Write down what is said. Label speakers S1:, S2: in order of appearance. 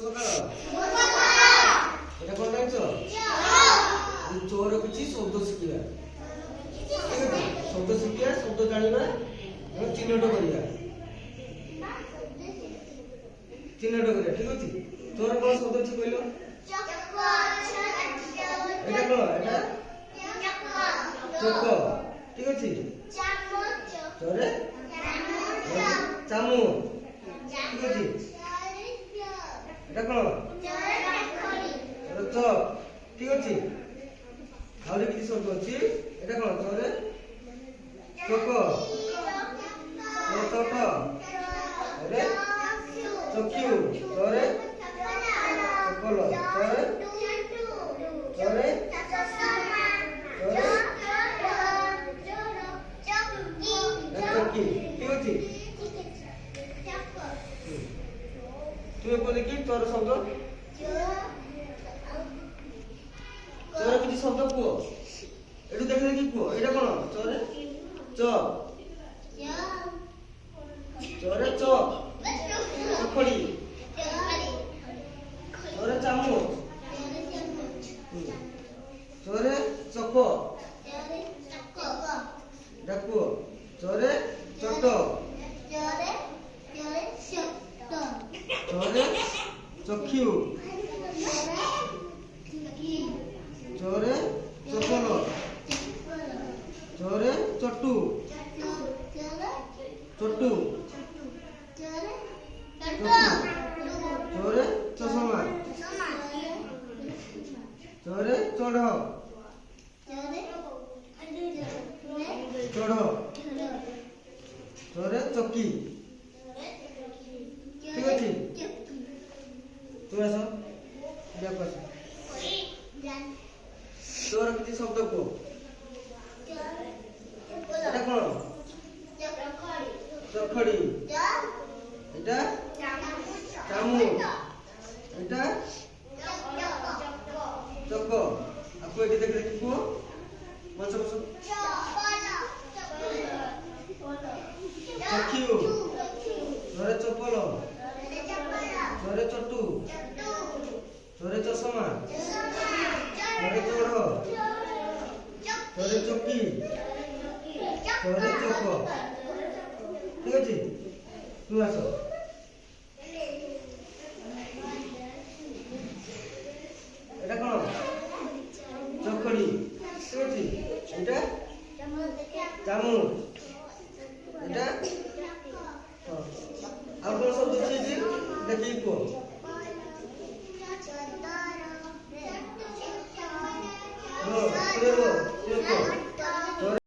S1: ସକାଳ ଏଟା କଣ ଜାଣିଛ? ଚୋର କିଛି ଶବ୍ଦ ଶିଖିବା। ଶବ୍ଦ ଶିଖିବା, ଶବ୍ଦ ଜାଣିବା ଏବଂ ଚିହ୍ନଟ କରିବା। ଚିହ୍ନଟ କରିବା, ଠିକ ଅଛି। ଚୋର କଣ ଶବ୍ଦ ଅଛି କହିଲ? ଏଟା କଣ? ଏଟା ଚକ, ଠିକ ଅଛି। ଚୋରେ ଚାମୁ, ଠିକ ଅଛି। ଏଟା କଣ? ଚକ, ଠିକ ଅଛି। ଆହୁରି କିଛି ଶବ୍ଦ ଅଛି। ଏଟା କଣ? ଚୋରେ ଚକ, ଚଟ, ଚୋରେ ଚକ୍ଷୁ, ଚୋରେ ଚପଲ, ଚୋରେ ଚୋରେ ଚକି, ଠିକ ଅଛି। তুমি বলে কি তোর শব্দ? চোর কিছু শব্দ কুহ। এটু দেখে দেখি কুহ। এটা কোন? চোরে চ, চোরে চ, চকড়ি, চোরে চামচ, চোরে চক, এটা কুহ। চোরে চট, চোরে চক্ষু, চোরে চপল, চোরে চট্টু, চট্টু, চোরে চশমা, চোরে চড়, চড়, চোরে চকি, ঠিক আছে। তুমি আস, দেখো আস। চোর কিছু শব্দ কুহ। এটা কোন? চখড়ি, এটা চামচ, এটা চক। আপু এটি দেখে দেখি কুহ। বসো বসো। চক্ষু, চোরে চপল, চোরে চট্টু, চোরে চশমা, চোরে চড়, চোরে চকি, চোরে চক, ঠিক আছে। তুমি আস। এটা কোন? চকড়ি, ঠিক আছে। এটা চামচ, এটা আর কোন শব্দ আছে? দেখি কুহ।